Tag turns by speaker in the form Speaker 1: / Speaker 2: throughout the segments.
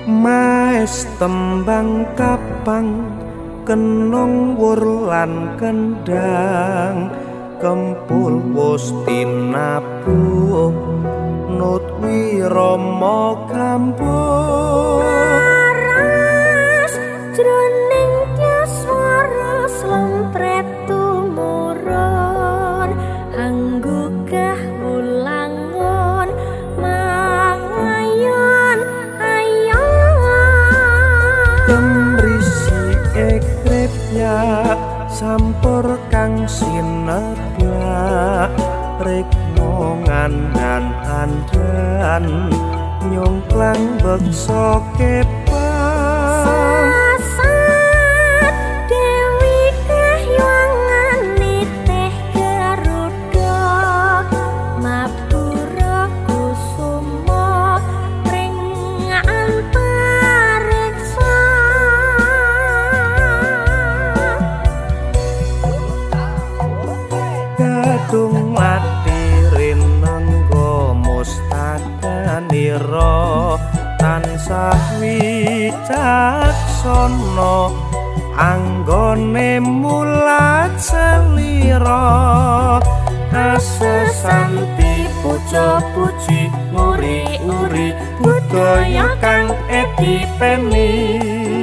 Speaker 1: Maes tembang kapang kenong wur lan kendang kempul wus tinabuh nut wirama kambuh
Speaker 2: laras jroning swara slempret tumurun anggugah wulangun mangayon ayon
Speaker 1: kemrisi ekrepnya sampur kang sineblak rikmo ngandan andan nyongklang beksa kepang
Speaker 2: sasat dewi kahywangan niteh garuda mapura kusuma ring antariksa
Speaker 1: kadung latirin nenggo mustakanira tansah wicaksana anggone mulat selira asesanti puja-puji nguri-uri budaya kang epipeni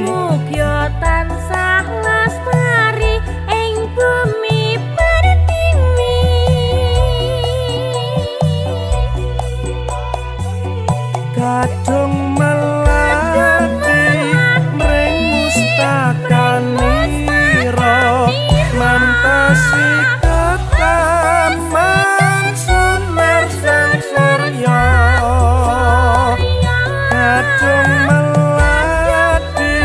Speaker 2: mugya tansah lestari ing bumi pertiwi
Speaker 1: kadung melati mring mustakanira mantasi ketaman sunar sangsarya kadung melati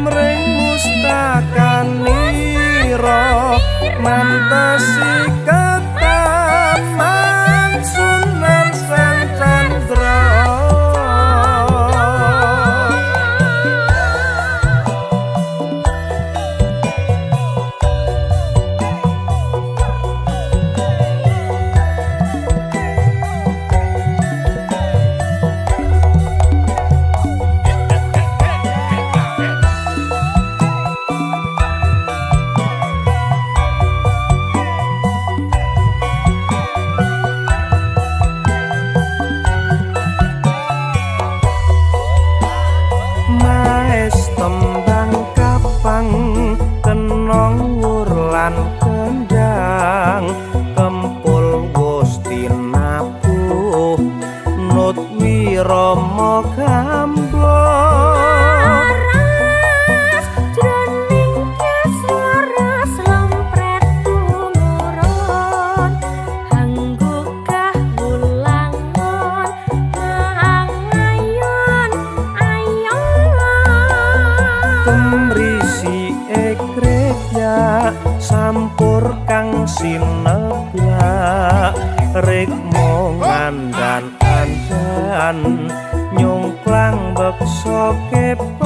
Speaker 1: mring mustakanira mantasi ketaman sunar sangsarya tembang kapang kenong wur lan kendang kempul wus tinabuh nut wirama kambuh
Speaker 2: laras jroning swara slempret tumurun anggugah wulangun mangayon ayon
Speaker 1: kemrisi ekrepya sampur kang sineblak rikmo ngandan andan nyongklang beksa kepang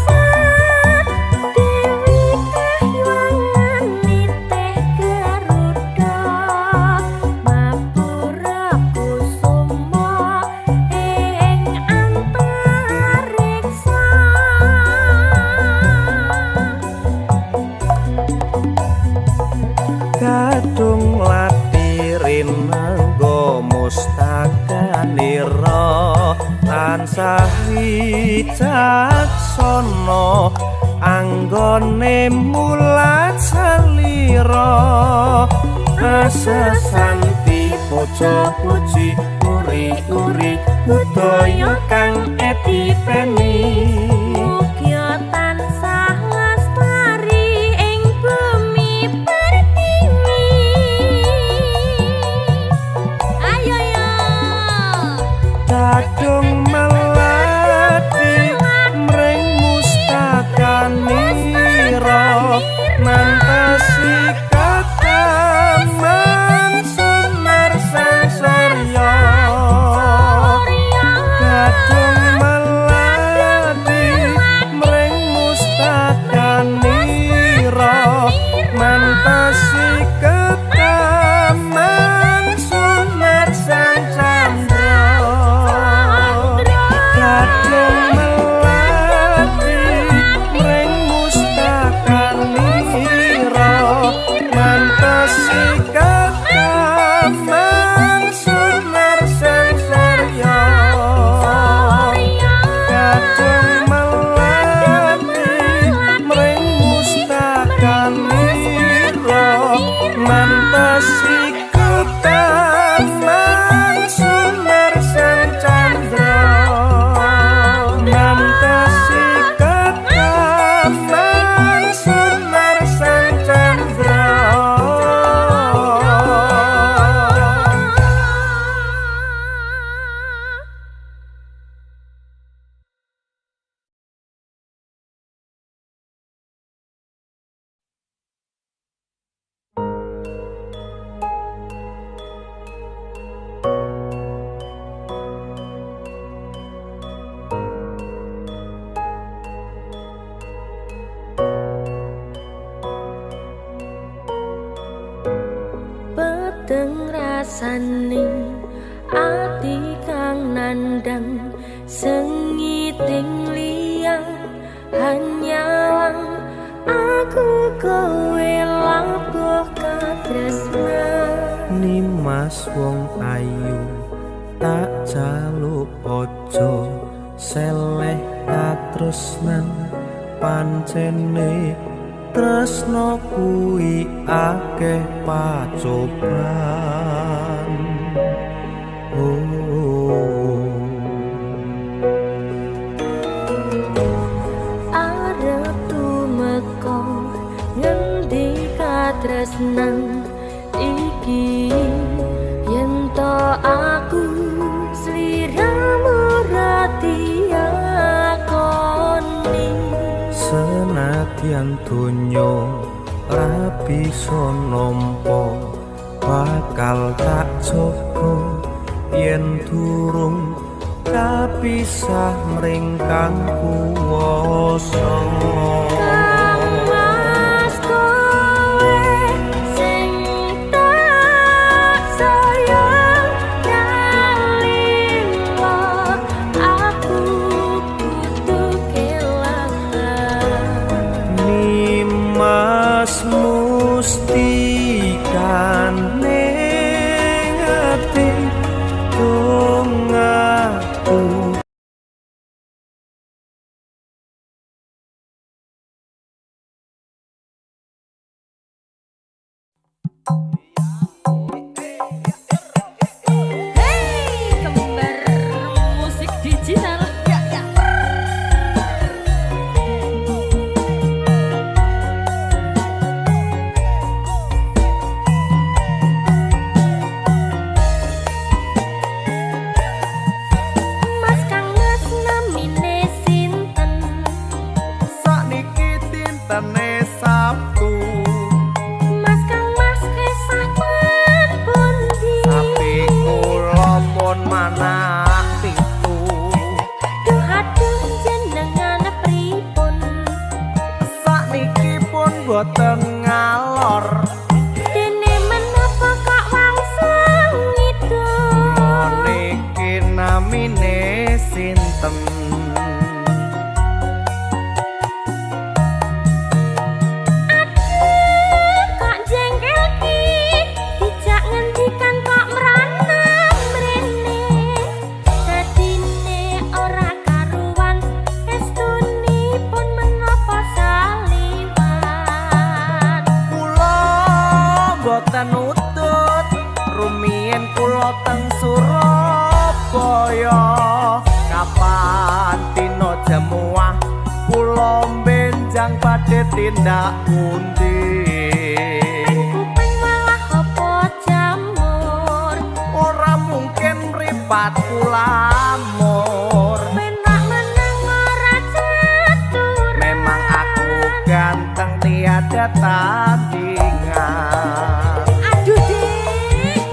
Speaker 2: sasat dewi kahywangan niteh garuda mapura kusuma ing antariksa
Speaker 1: kadung latirin nenggo mustakanira tansah wicaksana anggone mulat selira asesanti puja-puji uri-uri budaya kang epipeni
Speaker 2: mugya tansah lestari ing bumi pertiwi ayo yo
Speaker 1: kadung melati mring mustakanira mantasi ketaman sunar sangsarya kadung
Speaker 2: rasane ati kang nandang sengiting liang hanyawang aku kowe labuh katresnan
Speaker 1: Nimas wong ayu tak jaluk ojo seleh katresnan pancene tresno kuwi akeh pacoban
Speaker 2: arep tumeka ngendi katresnan iki yen to aku sliramu rati akoni
Speaker 1: senadyan donya ra bisa nampa bakal tak jaga yen durung kapisah mring kang kuwasa
Speaker 2: Mas kowe sing tak sayang nalika aku kudu kelangan
Speaker 1: Nimas mustikane ati dongaku
Speaker 2: Hey, kembar musik digital. Mas kang mas namine sinten?
Speaker 1: sakniki dintene Sabtu
Speaker 2: Mas kang mas kesah pundi?
Speaker 1: tapi kula pun manak pitu
Speaker 2: Duh aduh jenengan pripun?
Speaker 1: sakniki pun boten ngalor
Speaker 2: Dene menapa kok wangsung ngidul?
Speaker 1: niki namine sinten
Speaker 2: Kok jengkel ki dijak ngendikan kok merana mrene dadine ora karuan estunipun menapa saliwan
Speaker 1: kula boten utut rumiyin kula teng Surabaya kapan dina jemuah kula benjang badhe tindak pundi
Speaker 2: kuping malah apa jamur
Speaker 1: ora mungkin mripat kulamur
Speaker 2: penak menang ora catur
Speaker 1: memang aku ganteng tiada tandingan
Speaker 2: aduh dik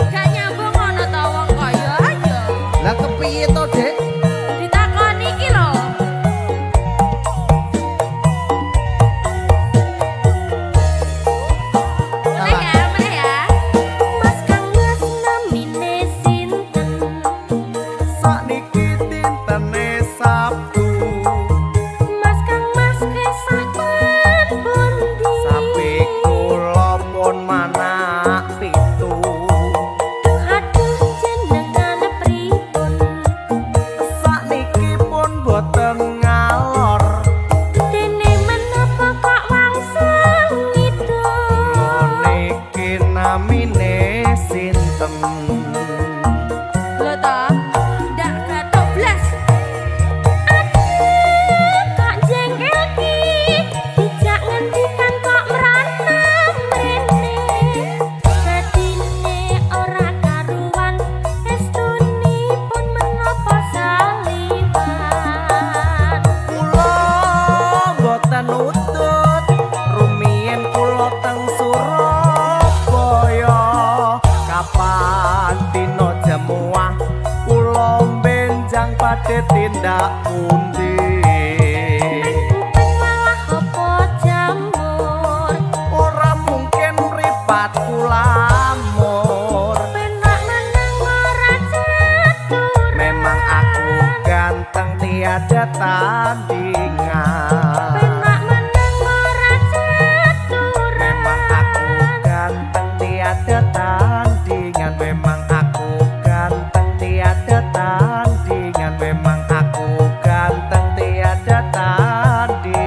Speaker 2: gak nyambung ana ta wong kaya ayo
Speaker 1: lah kepiye to Dek
Speaker 2: ditakoni iki lho mulai ya Mas kang mas namine sinten
Speaker 1: sakniki dintene Sabtu
Speaker 2: Mas kang mas kesah pundi
Speaker 1: sapi kula pun manak pitu
Speaker 2: Duh aduh jenengan pripun
Speaker 1: sakniki pun boten ngalor
Speaker 2: dene menapa kok wangsung ngidul
Speaker 1: niki namine sinten
Speaker 2: lho ta ndak gathok blas kok jengkel ki dijak ngendikan kok merana mrene dadine ora karuan estunipun menapa saliwan
Speaker 1: kula boten utut rumiyin kula teng Surabaya kapan dina jemuah kula benjang badhe tindak pundi
Speaker 2: kuping malah apa jamur
Speaker 1: ora mungkin mripat kulamur tiada tandingan.
Speaker 2: Penak menang ora caturan.
Speaker 1: Memang aku ganteng tiada tandingan. Memang aku ganteng tiada tandingan. Memang aku ganteng tiada tandingan.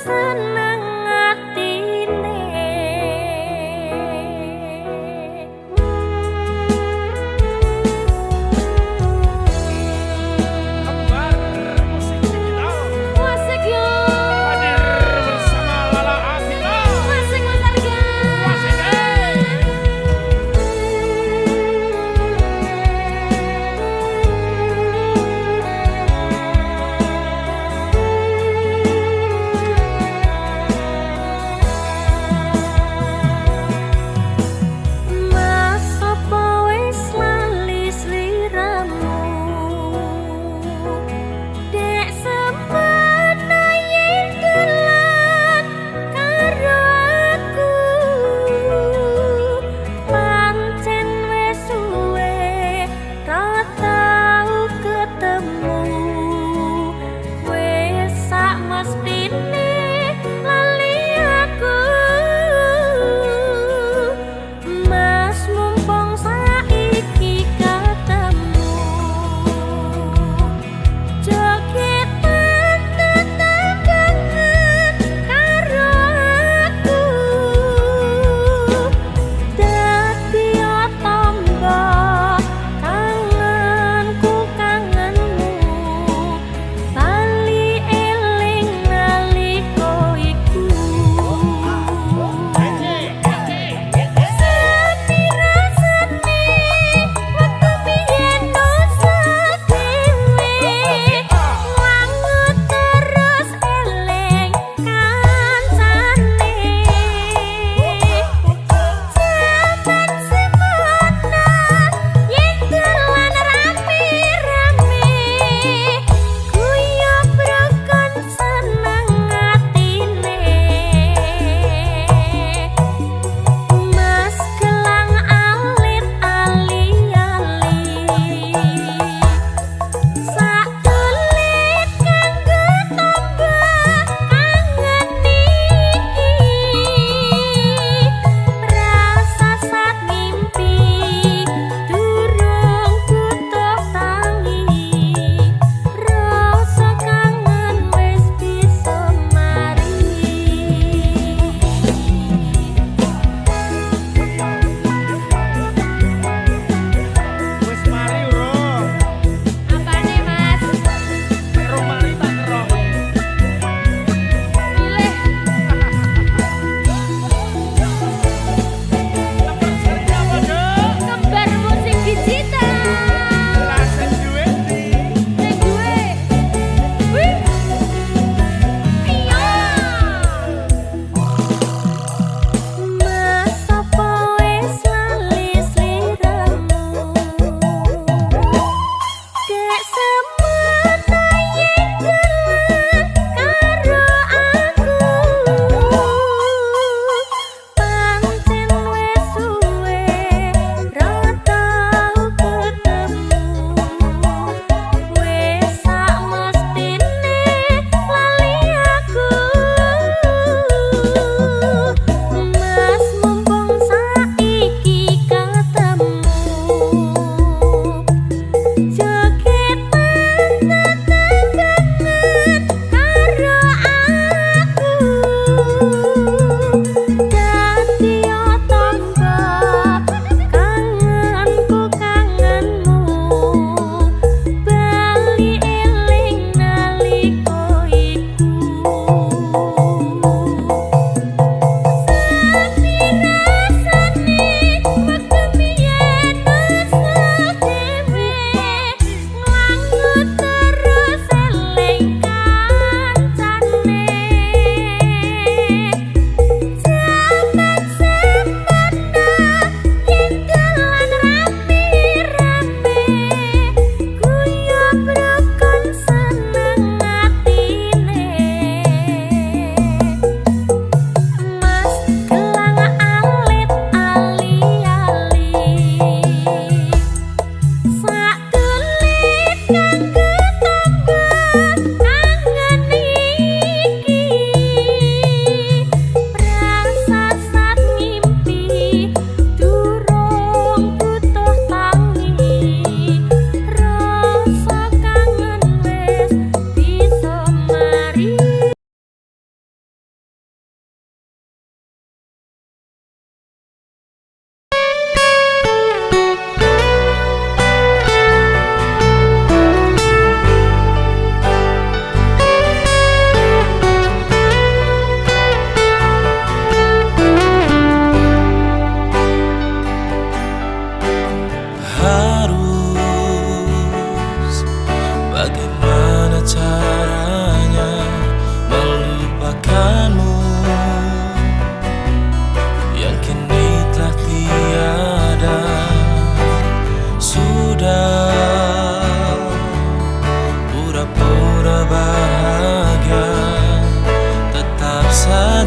Speaker 2: seneng atine
Speaker 3: Kembar musik digital
Speaker 2: Wasik yo
Speaker 3: hadir bersama Lala Afila.
Speaker 2: Wasik Mas Arga
Speaker 3: Wasik,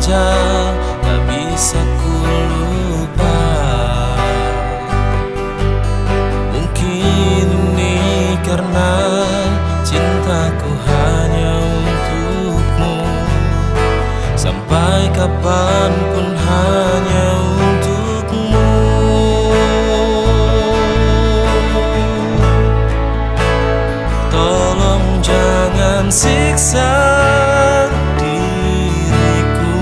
Speaker 4: saja tak bisa ku lupa. Mungkin ini karena cintaku hanya untukmu, sampai kapanpun hanya untukmu. Tolong jangan siksa diriku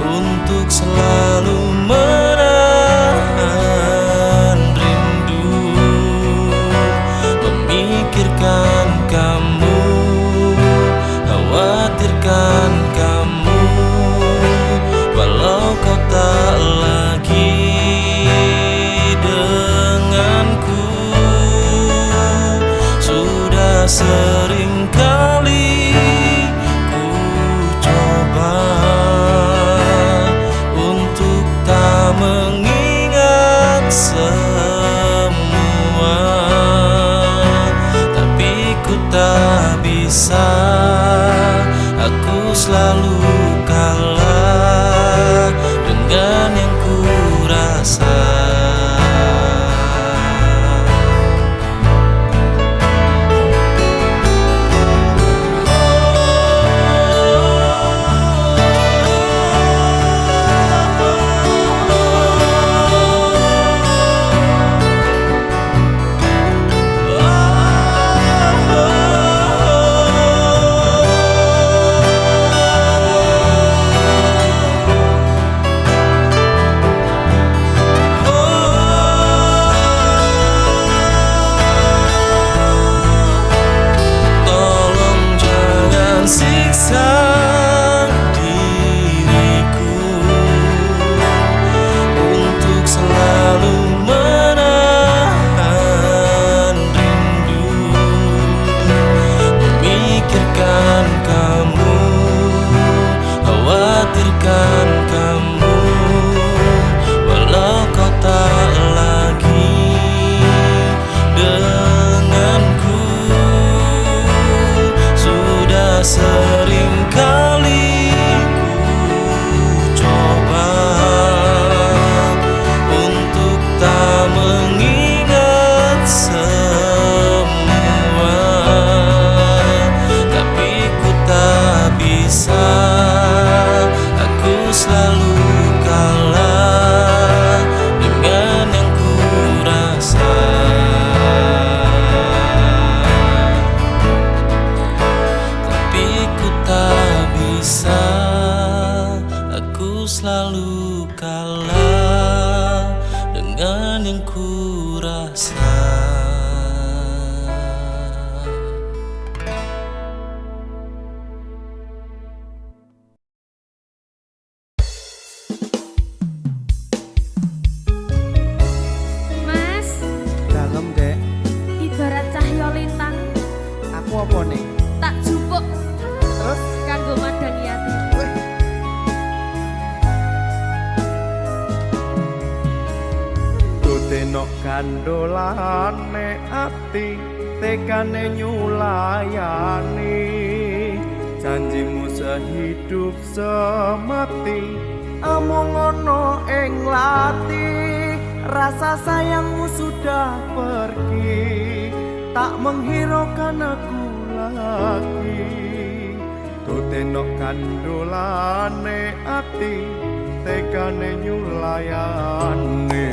Speaker 4: untuk selalu menahan rindu, memikirkan kamu, khawatirkan kamu, walau kau tak lagi denganku. Sudah sering kali ku coba untuk tak mengingat semua, tapi ku tak bisa. Aku selalu kalah dengan yang ku rasa. Kamu, walau kau tak lagi denganku. Sudah sering kali ku coba untuk tak mengingat semua, tapi ku tak bisa. Selalu kalah dengan yang ku rasa, tapi ku tak bisa. Aku selalu kalah dengan yang ku rasa.
Speaker 1: Apa nih?
Speaker 2: Tak jupuk
Speaker 1: Terus
Speaker 2: kanggo mandangi ati.
Speaker 1: Tutenok kandolane ati, tekane nyulayani, janjimu sehidup semati, amung ono ing lati. Rasa sayangmu sudah pergi, tak menghiraukan aku lagi. Tutenok kandolane ati, tekane nyulayani.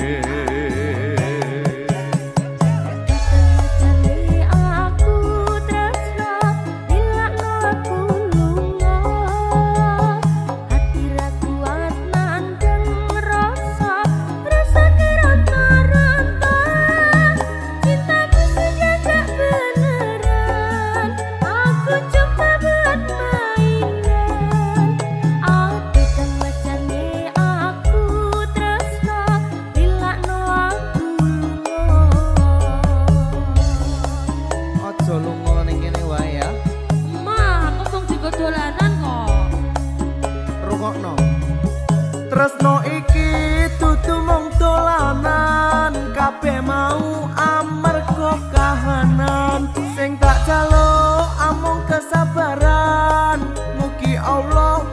Speaker 1: Tresno iki dudu mung dolanan, kabeh mau amarga kahanan. Sing tak jaluk amung kesabaran, mugi Allah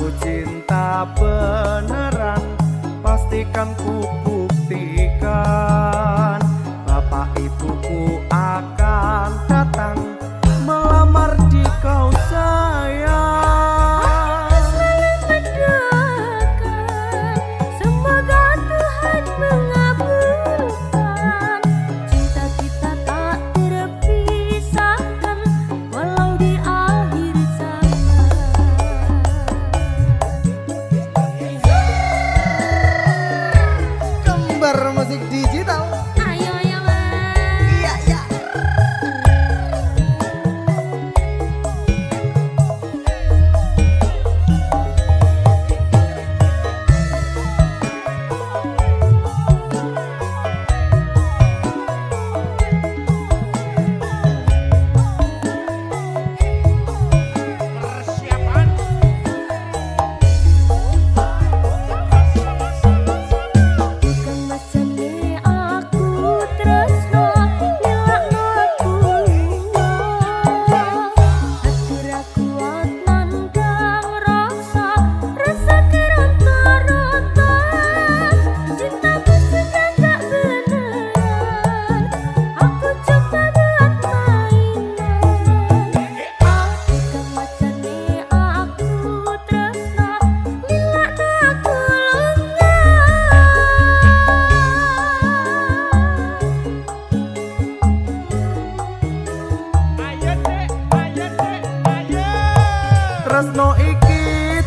Speaker 1: aku cinta beneran, pastikan ku buktikan. Bapak ibuku akan datang melamar di kau sayang.
Speaker 2: Selalu mendoakan, semoga Tuhan mengabulkan. Cinta kita tak terpisahkan, walau di akhir zaman.
Speaker 1: Kembar musik digital.
Speaker 2: Ayo ya mas.
Speaker 1: Iya, iya.
Speaker 3: Persiapan.
Speaker 2: Bukan macamnya aku tresno, nyelakno aku hati ra kuat nandang rasa keronta-ronta. Cintamu sudah gak beneran, aku coba buat mainan. Bukan macamnya aku tresno, nyelakno aku
Speaker 3: Ayo dek, ayo dek, ayo.
Speaker 1: Tresno iki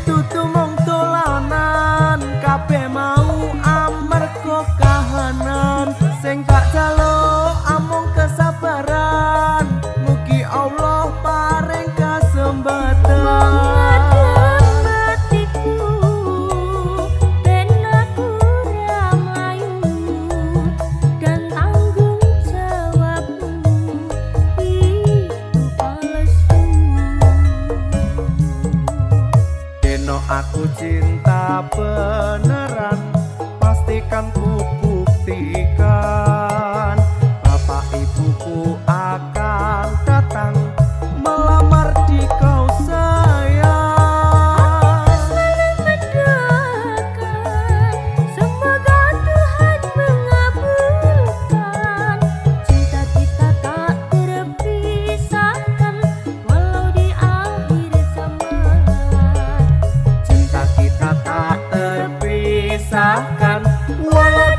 Speaker 1: dudu mung dolanan, kabeh mau amarga kahanan. Sing tak jaluk amung kesabaran, mugi Allah paring kesempatan.
Speaker 2: hatiku, ben aku ramayu dan tanggung jawabmu itu palsu.
Speaker 1: Deno aku cinta beneran, pastikan ku buktikan. Bapak ibuku akan datang melamar di kau sayang.
Speaker 2: Selalu mendoakan, semoga Tuhan mengabulkan. Cinta kita tak terpisahkan, walau di akhir zaman.
Speaker 1: Cinta kita tak terpisahkan, walau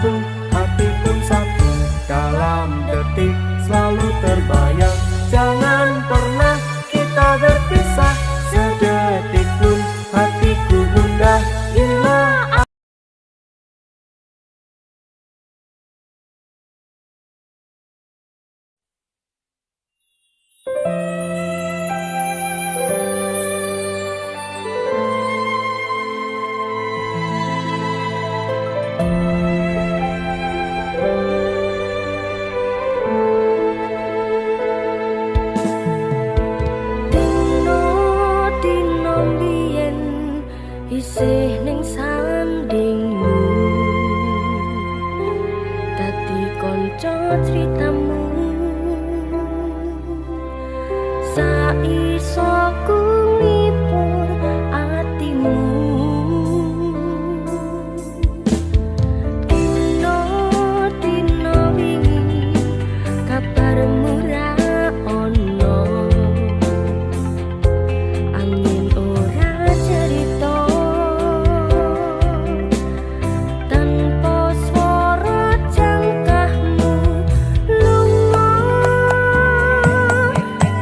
Speaker 1: satu, hati pun satu. Dalam detik selalu terbayang, jangan pernah kita berpisah. Sedetik pun hatiku gundah, inilah
Speaker 2: dino mbiyen isih ning sandingmu, dadi kanca critamu. Saisoku ngipur atimu, dino wingi kabarmu ra ono, angin ora cerita, tanpa swara jangkahmu lunga.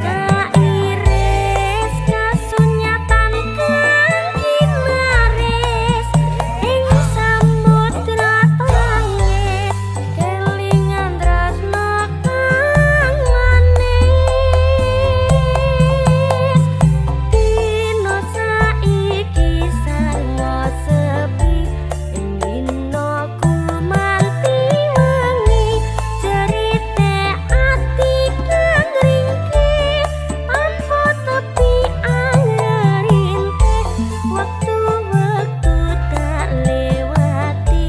Speaker 2: Kairis kasunyatan kang ginaris ing samudra tangis, kelingan tresno kang manis. Dino saiki sarwa sepi, ing dinoku manti wengi, cerite ati kang ringkih, tanpa tepi angerintih. Waktu-waktu tak lewati,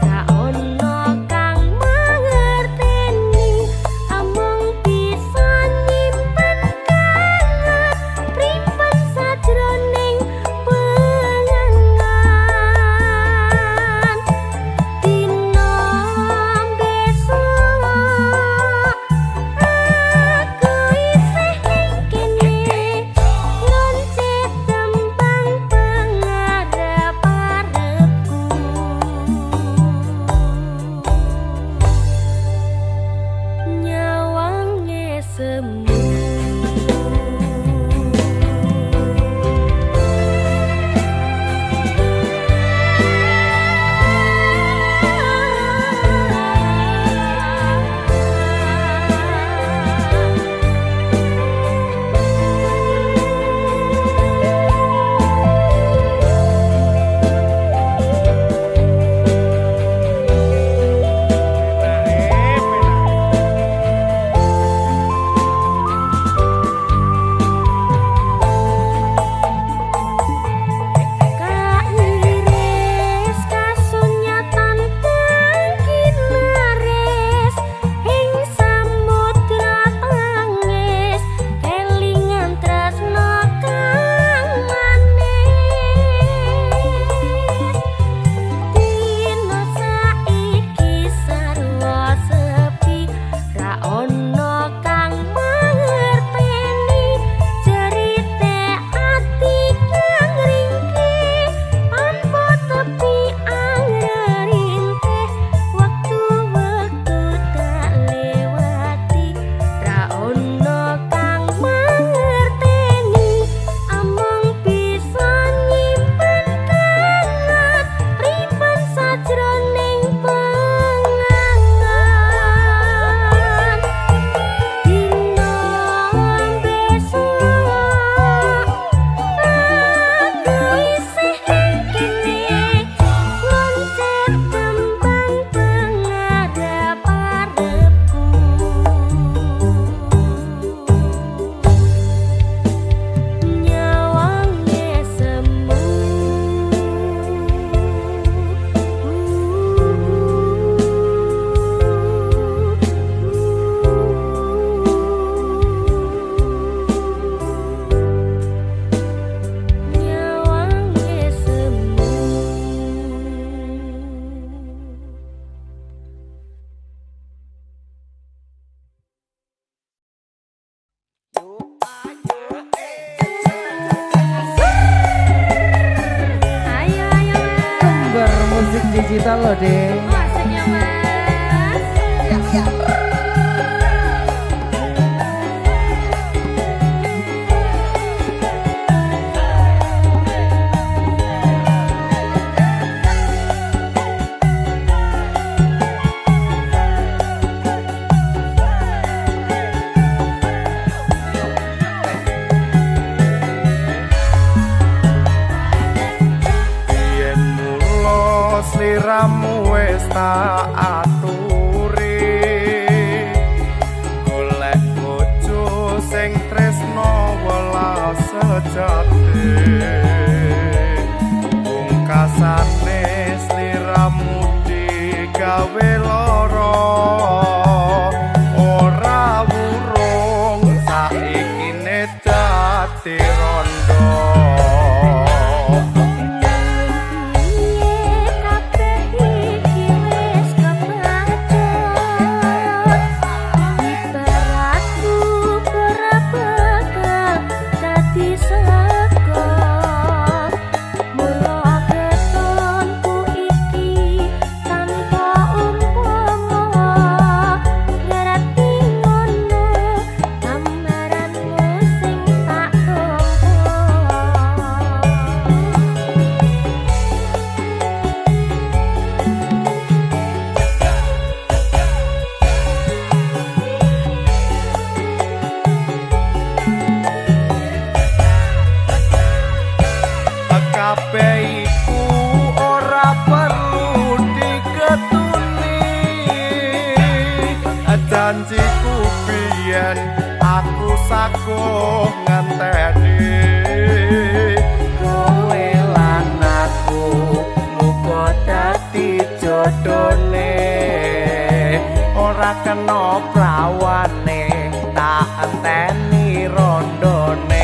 Speaker 2: ra ono kang mangerteni, amung bisa nyimpen kangen, primpen sajroning pengangan. Dino besok aku isih ning kene, loncet tembang pengarep-arepku, nyawange semu. Kairis kasunyatan kang ginaris ing samudra tangis, kelingan tresno kang manis. Dino saiki sarwa sepi, ra ono kang mangerteni, cerite ati kang ringkih, tanpa tepi angerintih. Waktu-waktu tak lewati, ra ono kang mangerteni, amung bisa nyimpen kangen, primpen sajroning pengangan. Dino besok aku isih ning kene, loncet tembang pengarep-arepku, nyawange semu. Nyawange semu. Ayo,
Speaker 1: Sumber musik digital loh deh.
Speaker 2: asik ya, Mas.
Speaker 1: Sliramu wis tak aturi golek bojo sing tresno welas sejati pungkasane sliramu digawe lara ora wurung saiki ne dadi rondo. Kabeh iku ora perlu diketuni janjiku biyen aku saguh ngenteni kowe lan aku muga dadi jodhone ora kena prawane tak enteni rondone.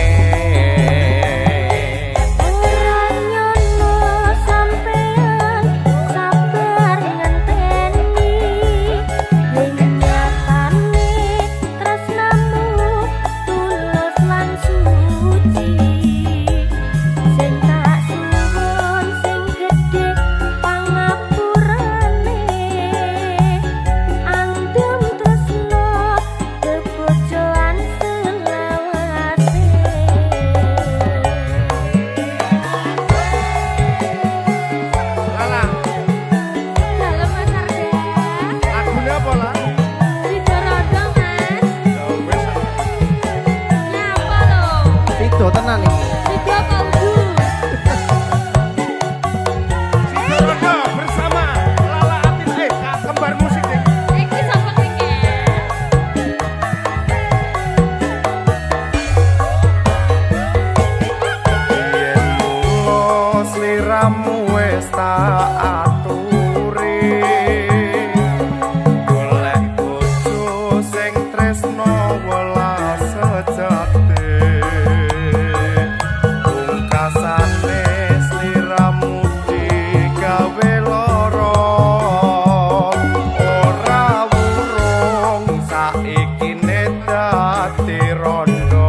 Speaker 5: Tenan iki.
Speaker 2: Sido Paudu.
Speaker 3: Sido bersama Lala Atis kembar musik deh.
Speaker 2: Iki sapa iki?
Speaker 1: Yen mulo sliramu wis tak aturi golek bojo sing tresno welas sejati pungkasane sliramu digawe lara ora wurung saiki ne dadi rondo.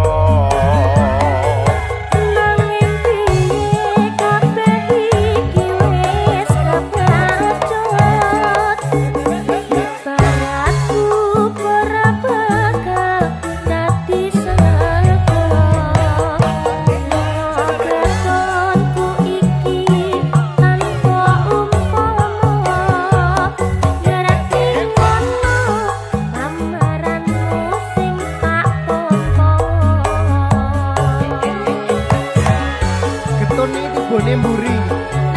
Speaker 5: Bone mburi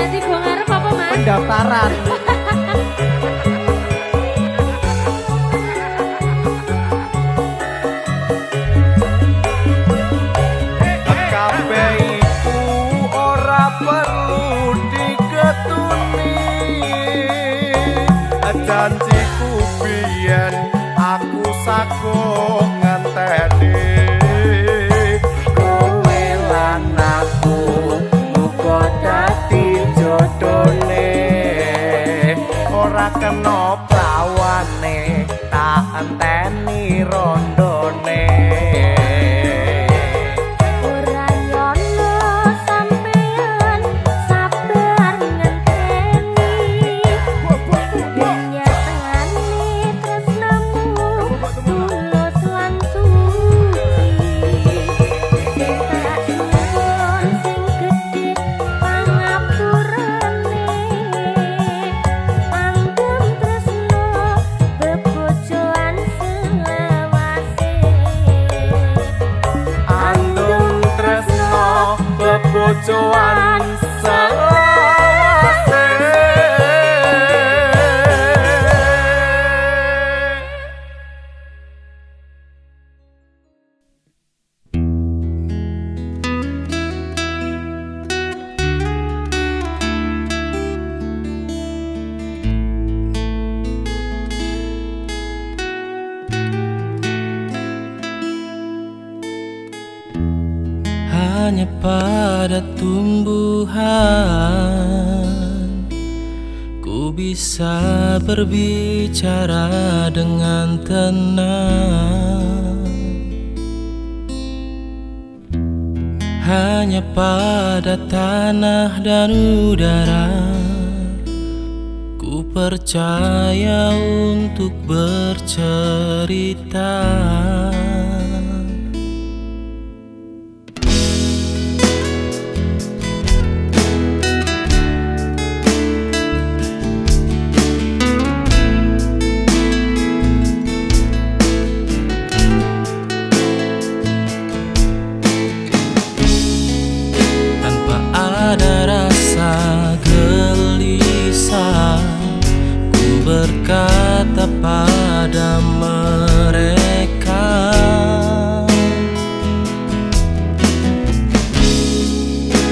Speaker 2: Nanti gua ngarep apa, Mas?
Speaker 5: pendaftaran.
Speaker 1: Kabeh iku ora perlu diketuni janjiku biyen aku saguh ngenteni kowe lan aku muga dadi jodhone ora kena prawane tak enteni rondone.
Speaker 2: Ora nyono sampean sabar ngenteni. Nyatane tresnamu
Speaker 1: sowan selawase.
Speaker 4: Hanya pada tumbuhan ku bisa berbicara dengan tenang. Hanya pada tanah dan udara ku percaya untuk bercerita. Ada rasa gelisah, ku berkata pada mereka,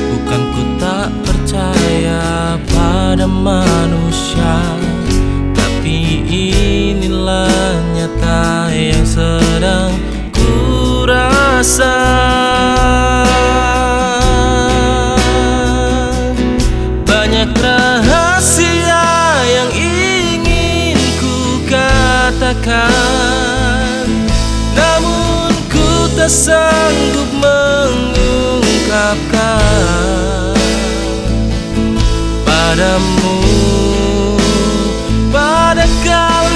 Speaker 4: bukan ku tak percaya pada manusia, tapi inilah nyata yang sedang ku rasa. Banyak rahasia yang ingin ku katakan, namun ku tak sanggup mengungkapkan padamu, pada kalian.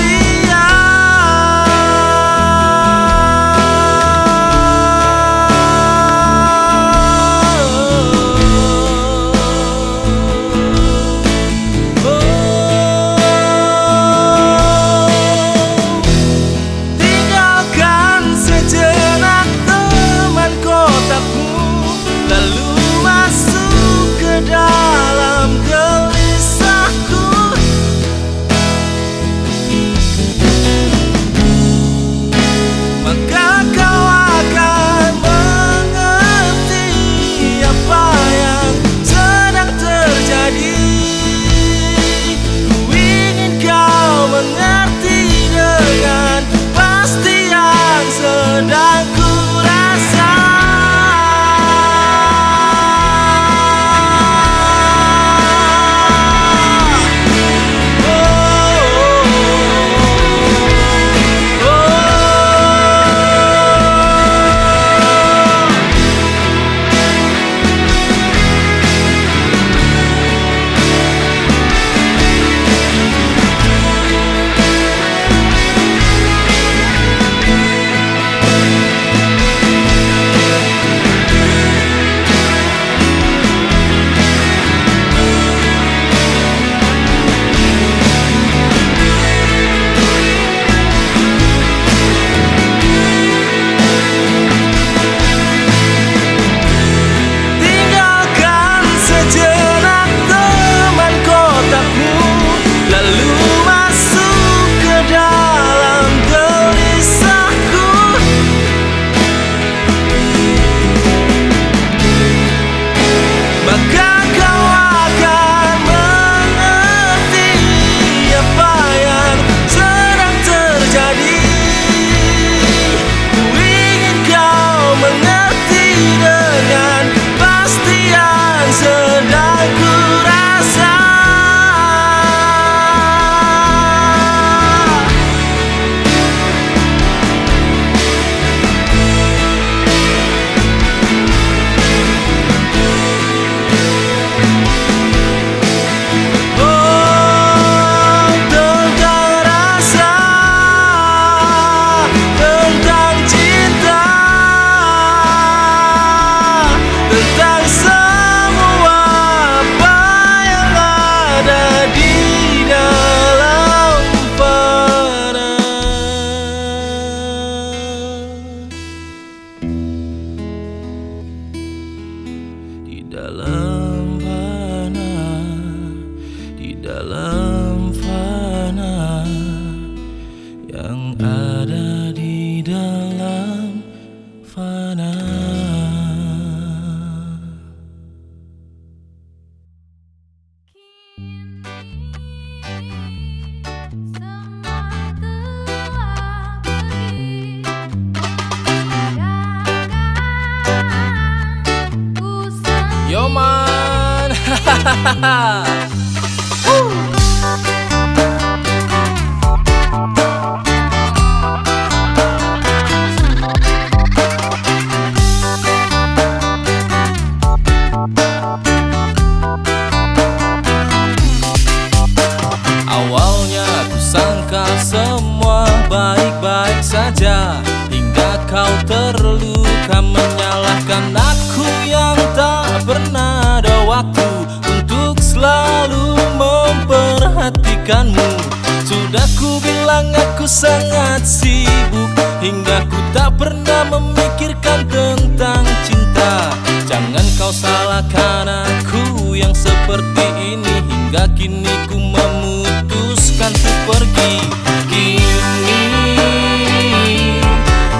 Speaker 4: Lalu masuk ke dalam gelisahku. Joman. Awalnya ku sangka semua baik-baik saja, hingga kau terluka menyalahkan aku yang tak pernah ada waktu untuk selalu memperhatikanmu. Sudah ku bilang aku sangat sibuk, hingga ku tak pernah memikirkan tentang cinta. Jangan kau salahkan aku yang seperti ini, hingga kini ku memutuskan untuk pergi. Kini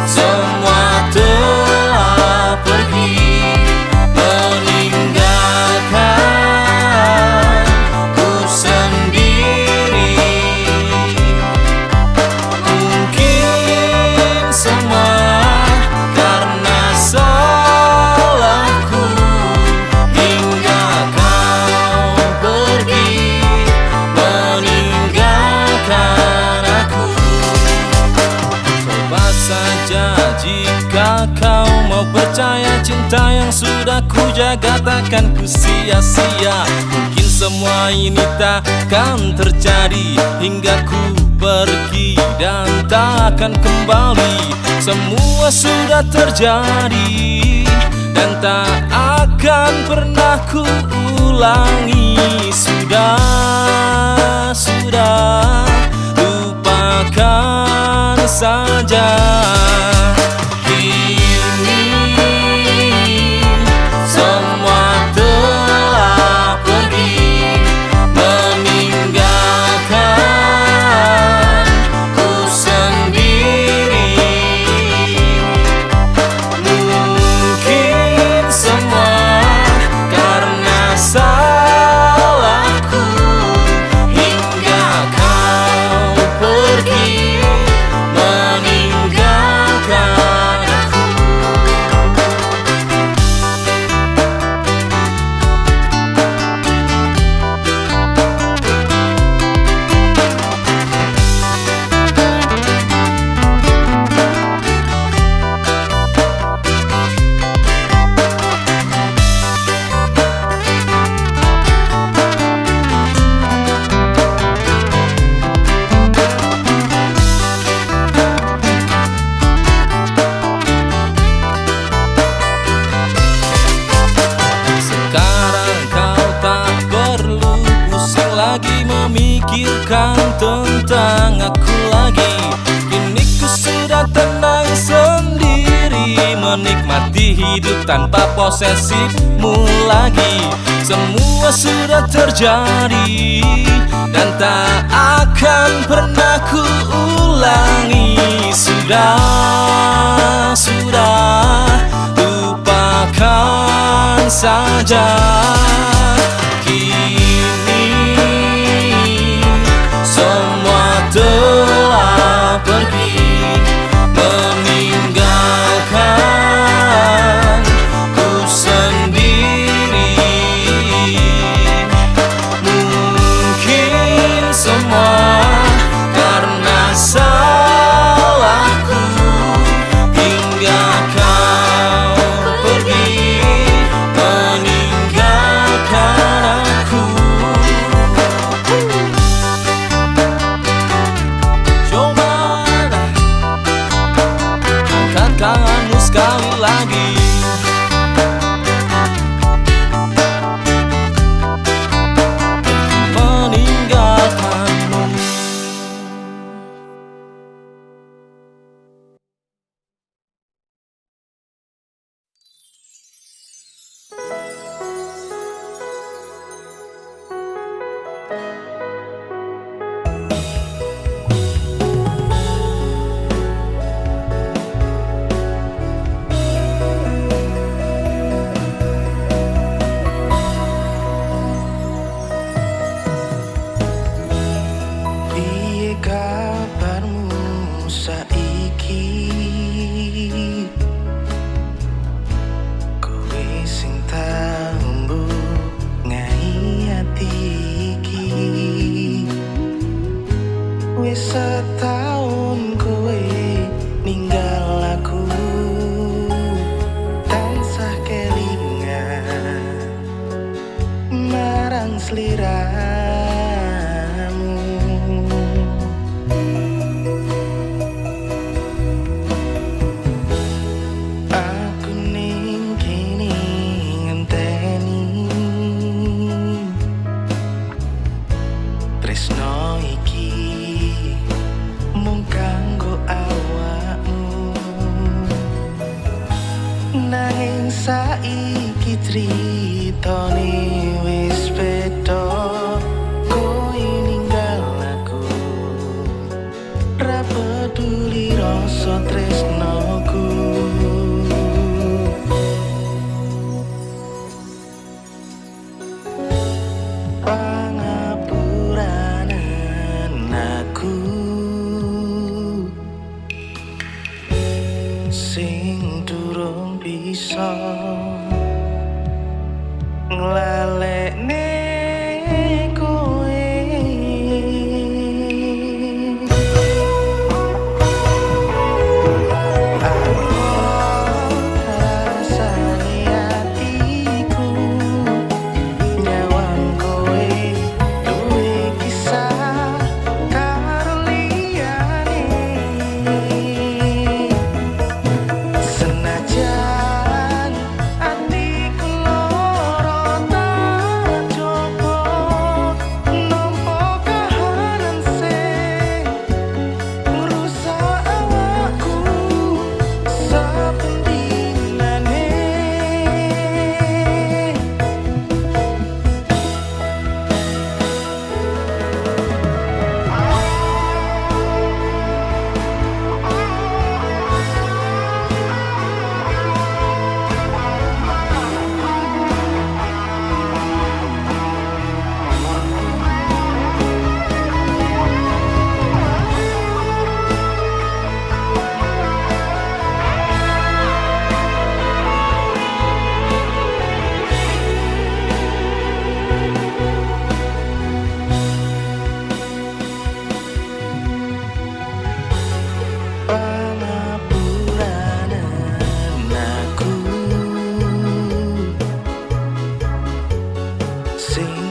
Speaker 4: semua telah pergi, meninggalkan ku sendiri. Mungkin semua karena salahku, hingga kau pergi meninggalkan aku. Coba saja jika kau mau percaya, cinta yang sudah ku jaga takkan ku sia-sia. Mungkin semua ini takkan terjadi, hingga ku pergi dan takkan kembali. Semua sudah terjadi dan tak akan pernah ku ulangi. Sudah, lupakan saja. Kini semua telah pergi, meninggalkan ku sendiri. Mungkin semua karena salahku, hingga kau pergi meninggalkan aku. Sekarang kau tak perlu pusing lagi memikirkan tentang aku lagi. Kini ku sudah tenang sendiri, menikmati hidup tanpa posesifmu lagi. Semua sudah terjadi dan tak akan pernah ku ulangi. Sudah, lupakan saja. Kini semua telah pergi, meninggalkan ku sendiri. Mungkin semua karena salahku, hingga kau pergi meninggalkan aku. Coba angkat tanganmu sekali lagi. Meninggalkanmu.
Speaker 6: sliramu. Aku ning kene ngenteni tresno iki mung kanggo awakmu. Nanging saiki critane wis beda, kowe ninggal aku, ra peduli rasa tresnoku. Pangapuranan aku sing durung bisa nglalekne kowe. Apa rasane atiku nyawang kowe duwe kisah karo liyane. Senajan atiku loro tak coba nampa kahanan sing ngrusak awakku saben dinane. Pangapuranan aku sing